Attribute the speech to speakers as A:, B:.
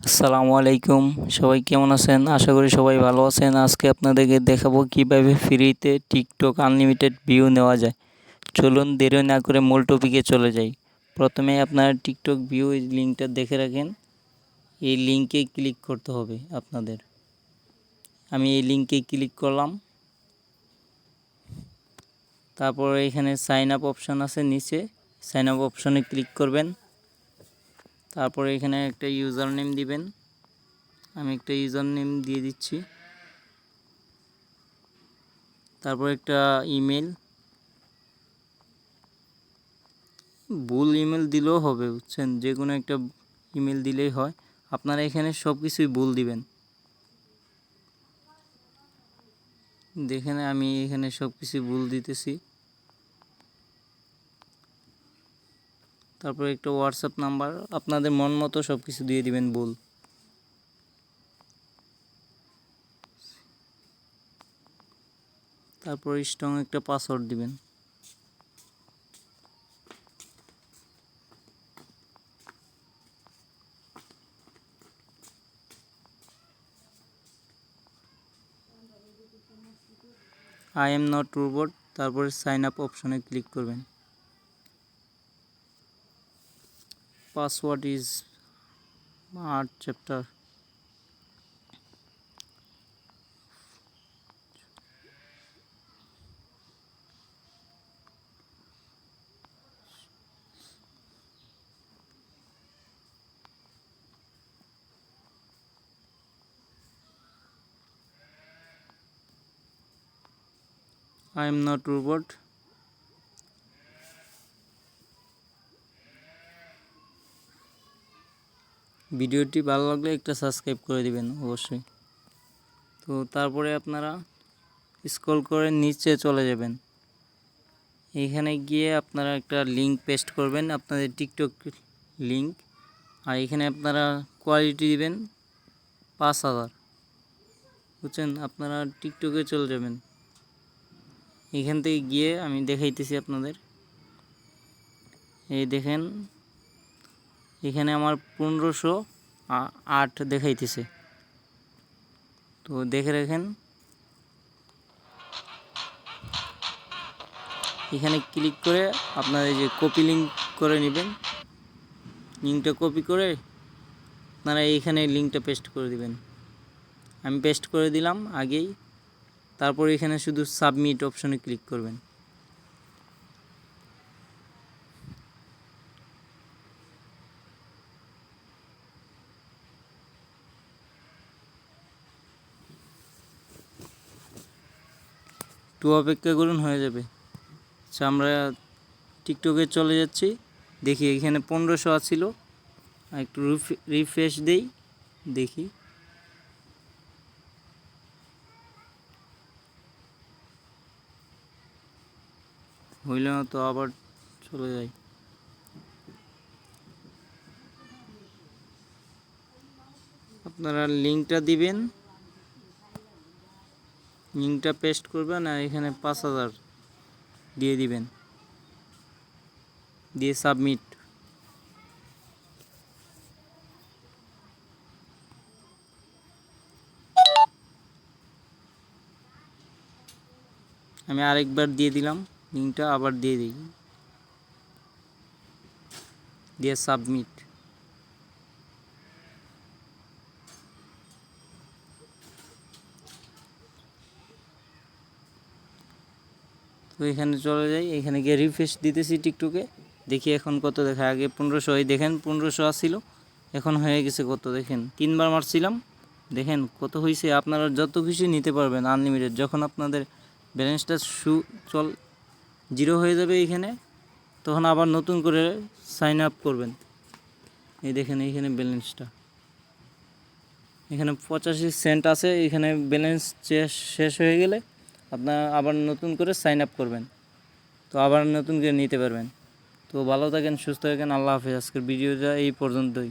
A: আসসালামু আলাইকুম। সবাই কেমন আছেন? আশা করি সবাই ভালো আছেন। আজকে আপনাদেরকে দেখাবো কিভাবে ফ্রিতে টিকটক আনলিমিটেড ভিউ নেওয়া যায়। চলুন দেরি না করে মূল টপিকে চলে যাই। প্রথমে আপনারা টিকটক ভিউ এই লিঙ্কটা দেখে রাখেন। এই লিঙ্কে ক্লিক করতে হবে আপনাদের। আমি এই লিঙ্কে ক্লিক করলাম। তারপর এখানে সাইন আপ অপশন আছে নিচে, সাইন আপ অপশনে ক্লিক করবেন। তারপর এখানে একটা ইউজার নেম দিবেন। আমি একটা ইউজার নেম দিয়ে দিচ্ছি। তারপর একটা ইমেল, ভুল ইমেল দিলেও হবে, বুঝছেন, যে কোনো একটা ইমেল দিলেই হয়। আপনারা এখানে সব কিছুই ভুল দিবেন। দেখেন আমি এখানে সব কিছু ভুল দিতেছি। তারপর একটা হোয়াটসঅ্যাপ নাম্বার, আপনাদের মন মতো সব কিছু দিয়ে দিবেন ভুল। তারপর স্ট্রং একটা পাসওয়ার্ড দিবেন। I am not robot. তারপরে সাইন আপ অপশনে ক্লিক করবেন। Password is 8 chapter. I am not robot. ভিডিওটি ভালো লাগলে একটা সাবস্ক্রাইব করে দিবেন অবশ্যই। তো তারপরে আপনারা স্ক্রল করে নিচে চলে যাবেন। এইখানে গিয়ে আপনারা একটা লিঙ্ক পেস্ট করবেন, আপনাদের টিকটক লিঙ্ক। আর এখানে আপনারা কোয়ালিটি দিবেন 5000, বুঝছেন। আপনারা টিকটকে চলে যাবেন। এখান থেকে গিয়ে আমি দেখাইতেছি আপনাদের। এই দেখেন এখানে আমার 1508 দেখাইতেছে। তো দেখে রাখেন। এখানে ক্লিক করে আপনারা এই যে কপি লিঙ্ক করে নেবেন। লিঙ্কটা কপি করে আপনারা এইখানে লিঙ্কটা পেস্ট করে দিবেন। আমি পেস্ট করে দিলাম আগেই। তারপর এখানে শুধু সাবমিট অপশনে ক্লিক করবেন। একটু অপেক্ষা করুন, হয়ে যাবে। আচ্ছা, আমরা টিকটকে চলে যাচ্ছি। দেখি এখানে 1500 আছিল। একটু রিফ্রেশ দেই, দেখি। হইল না তো, আবার চলে যাই। আপনারা লিঙ্কটা দিবেন, লিঙ্কটা পেস্ট করবেন আর এখানে 5000 দিয়ে দিবেন, দিয়ে সাবমিট। আমি আরেকবার দিয়ে দিলাম লিঙ্কটা, আবার দিয়ে দিই, দিয়ে সাবমিট। তো এখানে চলে যাই, এখানে গিয়ে রিফ্রেশ দিতেছি টিকটকে। দেখি এখন কত দেখায়। আগে 1500, দেখেন 1500 আসছিল, এখন হয়ে গেছে কত দেখেন। 3বার মারছিলাম, দেখেন কত হয়েছে। আপনারা যত কিছু নিতে পারবেন আনলিমিটেড। যখন আপনাদের ব্যালেন্সটা জিরো হয়ে যাবে এখানে, তখন আবার নতুন করে সাইন আপ করবেন। এই দেখেন এইখানে ব্যালেন্সটা, এখানে 85 সেন্ট আছে। এখানে ব্যালেন্স শেষ হয়ে গেলে আপনারা আবার নতুন করে সাইন আপ করবেন, তো আবার নতুন করে নিতে পারবেন। তো ভালো থাকেন, সুস্থ থাকেন, আল্লাহ হাফেজ। আজকের ভিডিওটা এই পর্যন্তই।